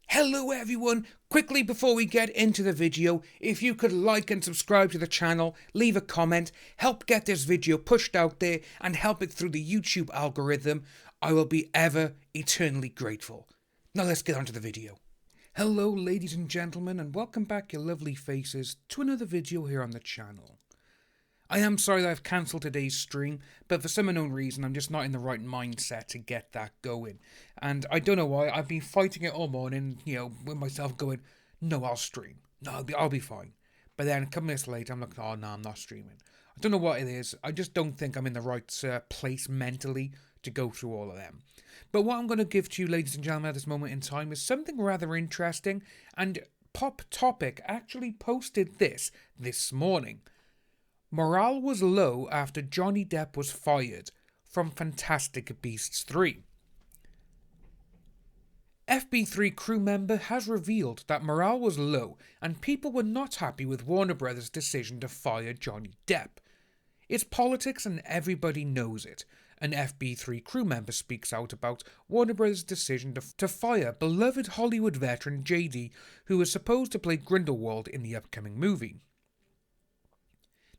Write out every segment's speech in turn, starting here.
Hello everyone! Quickly before we get into the video, if you could like and subscribe to the channel, leave a comment, help get this video pushed out there and help it through the YouTube algorithm, I will be ever eternally grateful. Now let's get on to the video. Hello ladies and gentlemen, and welcome back your lovely faces to another video here on the channel. I am sorry that I've cancelled today's stream, but for some unknown reason I'm just not in the right mindset to get that going. And I don't know why, I've been fighting it all morning, with myself going, no, I'll stream. No, I'll be fine. But then a couple minutes later I'm like, oh no, I'm not streaming. I don't know what it is, I just don't think I'm in the right place mentally to go through all of them. But what I'm going to give to you ladies and gentlemen at this moment in time is something rather interesting, and Pop Topic actually posted this morning. Morale was low after Johnny Depp was fired from Fantastic Beasts 3. FB3 crew member has revealed that morale was low and people were not happy with Warner Brothers' decision to fire Johnny Depp. It's politics and everybody knows it. An FB3 crew member speaks out about Warner Brothers' decision to fire beloved Hollywood veteran JD, who was supposed to play Grindelwald in the upcoming movie.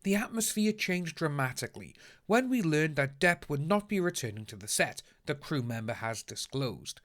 The atmosphere changed dramatically when we learned that Depp would not be returning to the set, the crew member has disclosed.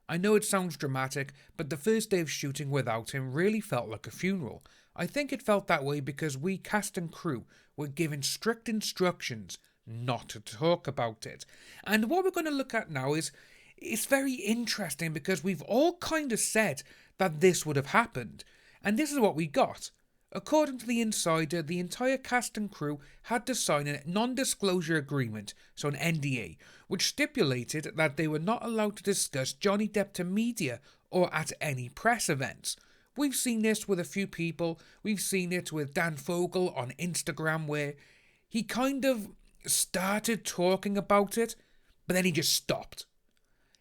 I know it sounds dramatic, but the first day of shooting without him really felt like a funeral. I think it felt that way because we cast and crew were given strict instructions not to talk about it. And what we're going to look at now is it's very interesting because we've all kind of said that this would have happened. And this is what we got. According to the insider, the entire cast and crew had to sign a non-disclosure agreement, so an NDA, which stipulated that they were not allowed to discuss Johnny Depp to media or at any press events. We've seen this with a few people. We've seen it with Dan Fogel on Instagram, where he kind of started talking about it, but then he just stopped.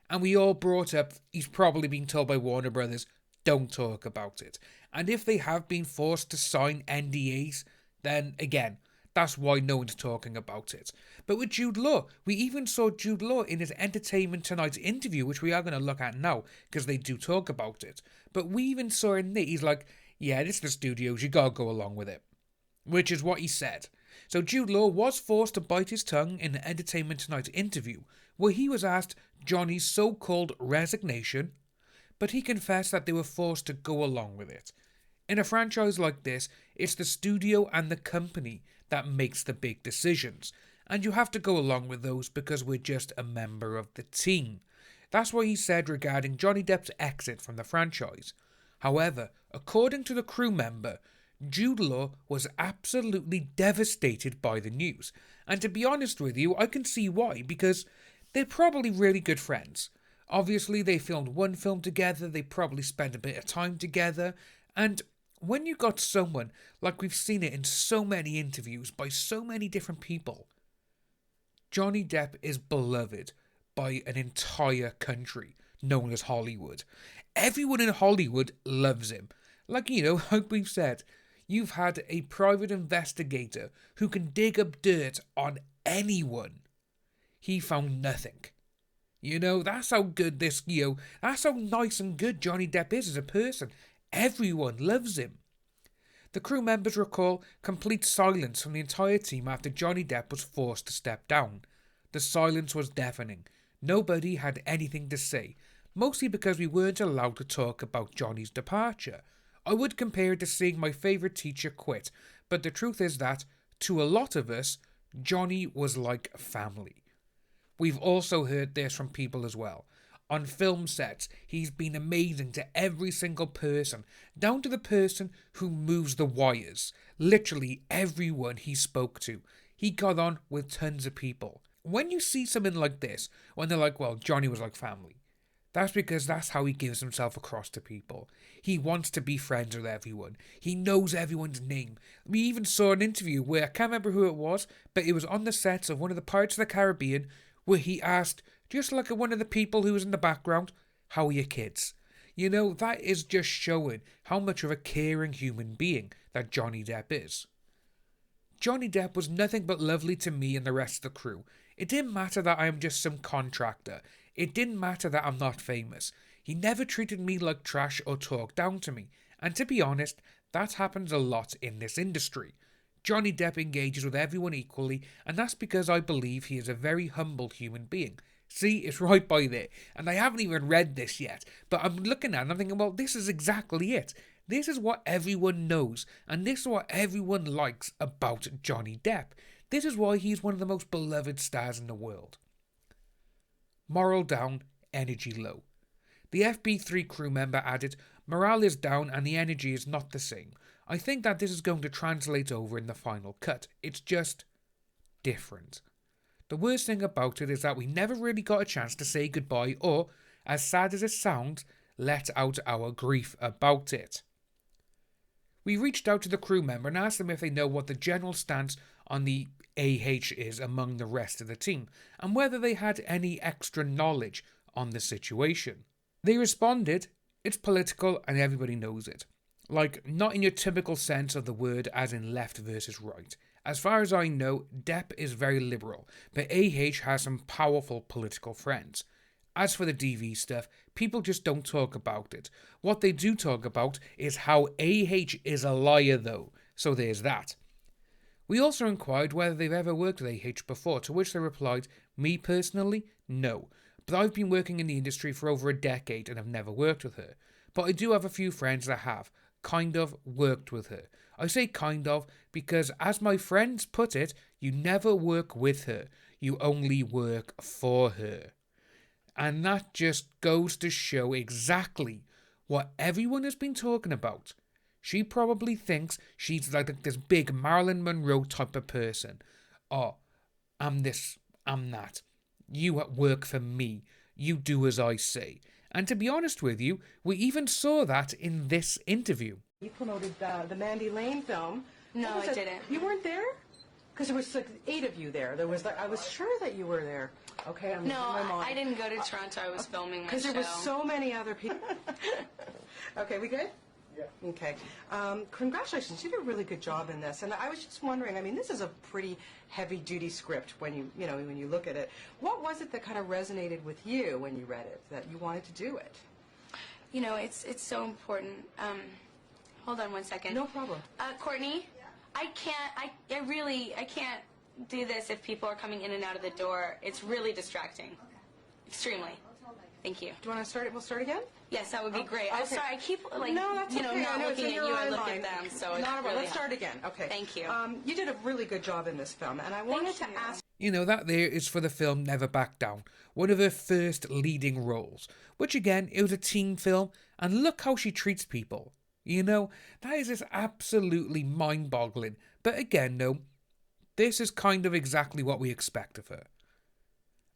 And we all brought up, he's probably been told by Warner Brothers, don't talk about it. And if they have been forced to sign NDAs, then again, that's why no one's talking about it. But with Jude Law, we even saw Jude Law in his Entertainment Tonight interview, which we are going to look at now, because they do talk about it. But we even saw in there, he's like, yeah, this is the studios, you gotta go along with it. Which is what he said. So Jude Law was forced to bite his tongue in the Entertainment Tonight interview, where he was asked Johnny's so-called resignation, but he confessed that they were forced to go along with it. In a franchise like this, it's the studio and the company that makes the big decisions, and you have to go along with those because we're just a member of the team. That's what he said regarding Johnny Depp's exit from the franchise. However, according to the crew member, Jude Law was absolutely devastated by the news, and to be honest with you, I can see why, because they're probably really good friends. Obviously, they filmed one film together, they probably spent a bit of time together, and when you got someone, like we've seen it in so many interviews by so many different people, Johnny Depp is beloved by an entire country known as Hollywood. Everyone in Hollywood loves him. Like we've said, you've had a private investigator who can dig up dirt on anyone. He found nothing. That's how good that's how nice and good Johnny Depp is as a person. Everyone loves him. The crew members recall complete silence from the entire team after Johnny Depp was forced to step down. The silence was deafening. Nobody had anything to say, mostly because we weren't allowed to talk about Johnny's departure. I would compare it to seeing my favourite teacher quit, but the truth is that, to a lot of us, Johnny was like family. We've also heard this from people as well. On film sets, he's been amazing to every single person, down to the person who moves the wires. Literally everyone he spoke to. He got on with tons of people. When you see something like this, when they're like, well, Johnny was like family, that's because that's how he gives himself across to people. He wants to be friends with everyone. He knows everyone's name. We even saw an interview where, I can't remember who it was, but it was on the sets of one of the Pirates of the Caribbean, where he asked, just like one of the people who was in the background, how are your kids? That is just showing how much of a caring human being that Johnny Depp is. Johnny Depp was nothing but lovely to me and the rest of the crew. It didn't matter that I am just some contractor. It didn't matter that I'm not famous. He never treated me like trash or talked down to me, and to be honest, that happens a lot in this industry. Johnny Depp engages with everyone equally, and that's because I believe he is a very humble human being. See, it's right by there, and I haven't even read this yet, but I'm looking at it and I'm thinking, well, this is exactly it. This is what everyone knows, and this is what everyone likes about Johnny Depp. This is why he's one of the most beloved stars in the world. Morale down, energy low. The FB3 crew member added, morale is down and the energy is not the same. I think that this is going to translate over in the final cut. It's just different. The worst thing about it is that we never really got a chance to say goodbye or, as sad as it sounds, let out our grief about it. We reached out to the crew member and asked them if they know what the general stance on the AH is among the rest of the team, and whether they had any extra knowledge on the situation. They responded, it's political and everybody knows it. Like, not in your typical sense of the word as in left versus right. As far as I know, Depp is very liberal, but AH has some powerful political friends. As for the DV stuff, people just don't talk about it. What they do talk about is how AH is a liar though, so there's that. We also inquired whether they've ever worked with AH before, to which they replied, me personally, no, but I've been working in the industry for over a decade and have never worked with her. But I do have a few friends that have, kind of, worked with her. I say kind of because, as my friends put it, you never work with her, you only work for her. And that just goes to show exactly what everyone has been talking about. She probably thinks she's like this big Marilyn Monroe type of person. Oh, I'm this, I'm that. You work for me. You do as I say. And to be honest with you, we even saw that in this interview. You promoted the Mandy Lane film. No, I didn't. You weren't there? Because there was like 8 of you there. There was like, I was sure that you were there. Okay, I'm No, my mom. I didn't go to Toronto. I was filming my show. Because there was so many other people. Okay, we good? Yeah. Okay. Congratulations. You did a really good job in this. And I was just wondering, I mean, this is a pretty heavy-duty script when you look at it. What was it that kind of resonated with you when you read it, that you wanted to do it? You know, it's so important. Hold on one second. No problem. Courtney, I can't do this if people are coming in and out of the door. It's really distracting. Extremely. Thank you. Do you want to start it? We'll start again? Yes, that would be great. Okay. I'm sorry, I keep, like, no, that's okay. not looking at you, I look line. at them, so it's not really Let's start again. Okay. Thank you. You did a really good job in this film, and I wanted to ask... You know, that there is for the film Never Back Down, one of her first leading roles, which again, it was a teen film, and look how she treats people. You know, that is just absolutely mind-boggling, but again, no, this is kind of exactly what we expect of her.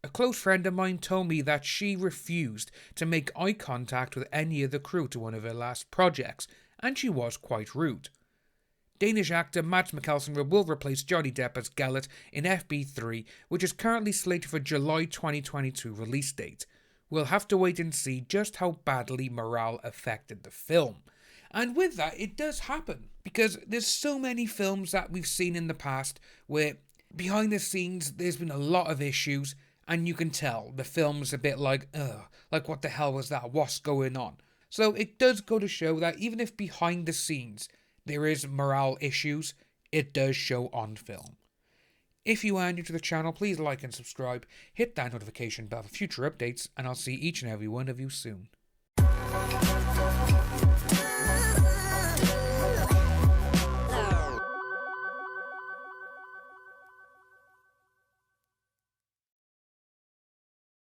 A close friend of mine told me that she refused to make eye contact with any of the crew to one of her last projects, and she was quite rude. Danish actor Mads Mikkelsen will replace Johnny Depp as Gellert in FB3, which is currently slated for July 2022 release date. We'll have to wait and see just how badly morale affected the film. And with that, it does happen, because there's so many films that we've seen in the past where behind the scenes there's been a lot of issues, and you can tell the film's a bit like, ugh, like what the hell was that? What's going on? So it does go to show that even if behind the scenes there is morale issues, it does show on film. If you are new to the channel, please like and subscribe, hit that notification bell for future updates, and I'll see each and every one of you soon.